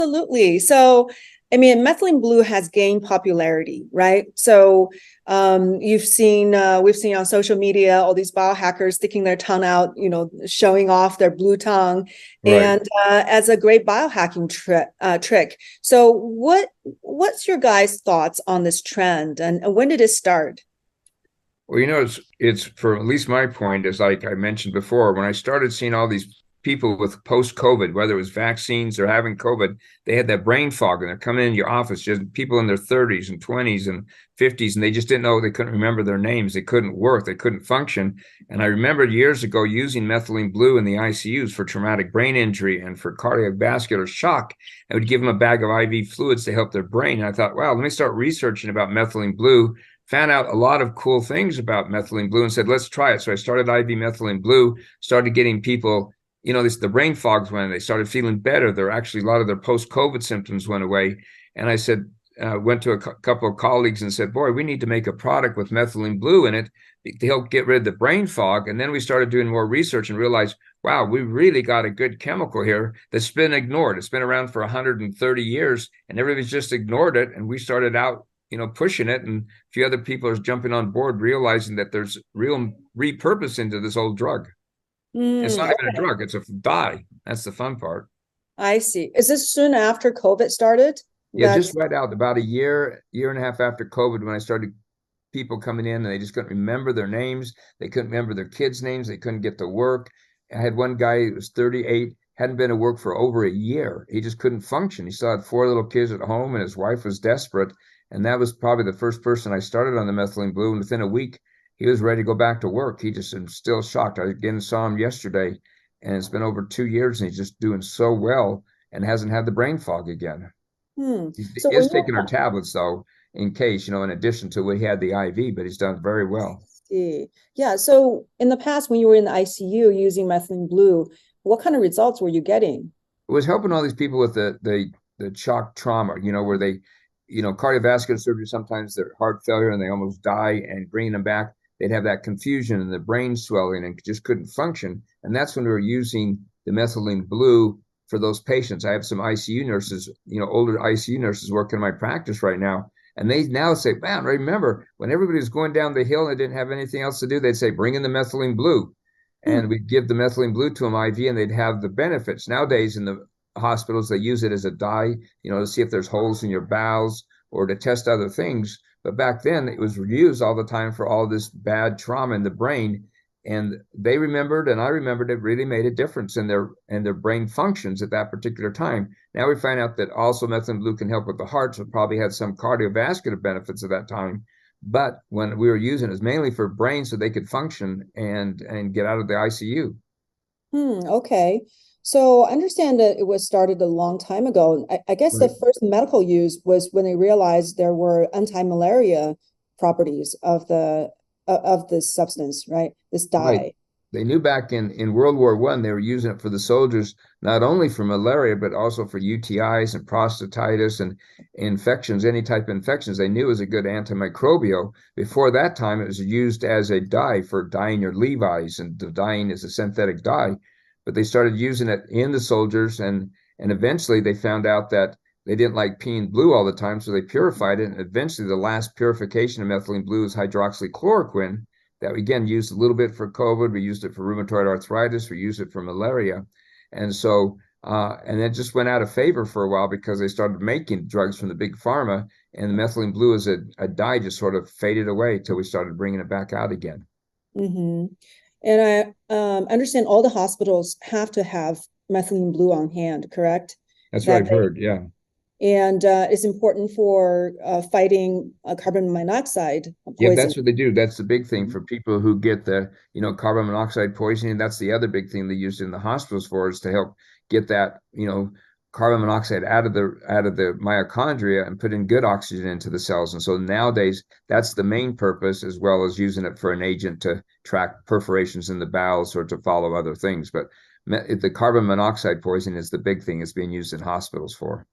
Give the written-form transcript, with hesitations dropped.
Absolutely. So, I mean, methylene blue has gained popularity, right? So, we've seen on social media all these biohackers sticking their tongue out, showing off their blue tongue, Right. and as a great biohacking trick. So, what's your guys' thoughts on this trend, and when did it start? Well, it's for at least my point is like I mentioned before, when I started seeing all these people with post-COVID, whether it was vaccines or having COVID, they had that brain fog and they're coming in your office, just people in their 30s and 20s and 50s, and they just didn't know, they couldn't remember their names, they couldn't work, they couldn't function. And I remember years ago using methylene blue in the ICUs for traumatic brain injury and for cardiac vascular shock. I would give them a bag of IV fluids to help their brain. And I thought, wow, let me start researching about methylene blue. Found out a lot of cool things about methylene blue and said, let's try it. So I started IV methylene blue, started getting people, the brain fogs went, they started feeling better. They're actually, a lot of their post-COVID symptoms went away. And I said, went to a couple of colleagues and said, boy, we need to make a product with methylene blue in it to help get rid of the brain fog. And then we started doing more research and realized, wow, we really got a good chemical here that's been ignored. It's been around for 130 years and everybody's just ignored it. And we started out pushing it, and a few other people are jumping on board, realizing that there's real repurposing to this old drug. It's not even a Okay, drug; it's a dye. That's the fun part. I see. Is this soon after COVID started? Yeah, just That's right out about a year and a half after COVID, when I started people coming in and they just couldn't remember their names, they couldn't remember their kids' names, they couldn't get to work. I had one guy who was 38, hadn't been to work for over a year. He just couldn't function. He still had four little kids at home, and his wife was desperate. And that was probably the first person I started on the methylene blue. And within a week, he was ready to go back to work. He just is still shocked. I again saw him yesterday, and it's been over 2 years, and he's just doing so well and hasn't had the brain fog again. He So when is you're taking our tablets, though, in case, in addition to what he had the IV, but he's done very well. see. Yeah, so in the past when you were in the ICU using methylene blue, what kind of results were you getting? It was helping all these people with the shock trauma, where they, cardiovascular surgery, sometimes their heart failure and they almost die, and bringing them back, they'd have that confusion and the brain swelling and just couldn't function. And that's when we were using the methylene blue for those patients. I have some ICU nurses, older ICU nurses working in my practice right now. And they now say, man, remember when everybody was going down the hill and they didn't have anything else to do, they'd say, bring in the methylene blue. Hmm. And we'd give the methylene blue to them IV and they'd have the benefits. Nowadays in the hospitals, they use it as a dye, to see if there's holes in your bowels or to test other things. But back then it was used all the time for all this bad trauma in the brain. And they remembered, and I remembered, it really made a difference in their brain functions at that particular time. Now we find out that also methylene blue can help with the heart, so it probably had some cardiovascular benefits at that time. But when we were using it, it was mainly for brain so they could function and get out of the ICU. Okay. So I understand that it was started a long time ago. I guess the Right. first medical use was when they realized there were anti-malaria properties of this substance, right? This Right. dye. They knew back in World War One they were using it for the soldiers, not only for malaria, but also for UTIs and prostatitis and infections, any type of infections. They knew it was a good antimicrobial. Before that time, it was used as a dye for dyeing your Levi's, and the dyeing is a synthetic dye. But they started using it in the soldiers, and eventually they found out that they didn't like peeing blue all the time, so they purified it. And eventually, the last purification of methylene blue is hydroxychloroquine that we again used a little bit for COVID. We used it for rheumatoid arthritis. We used it for malaria. And so, and it just went out of favor for a while because they started making drugs from the big pharma, and the methylene blue as a dye just sort of faded away until we started bringing it back out again. Hmm. And I understand all the hospitals have to have methylene blue on hand, correct? That's what That I've heard. Yeah. and it's important for fighting carbon monoxide Yeah, poison. that's what they do. That's the big thing for people who get the, carbon monoxide poisoning. That's the other big thing they use in the hospitals for is to help get that, carbon monoxide out of the mitochondria and put in good oxygen into the cells. And so nowadays, that's the main purpose, as well as using it for an agent to track perforations in the bowels or to follow other things. But the carbon monoxide poisoning is the big thing it's being used in hospitals for.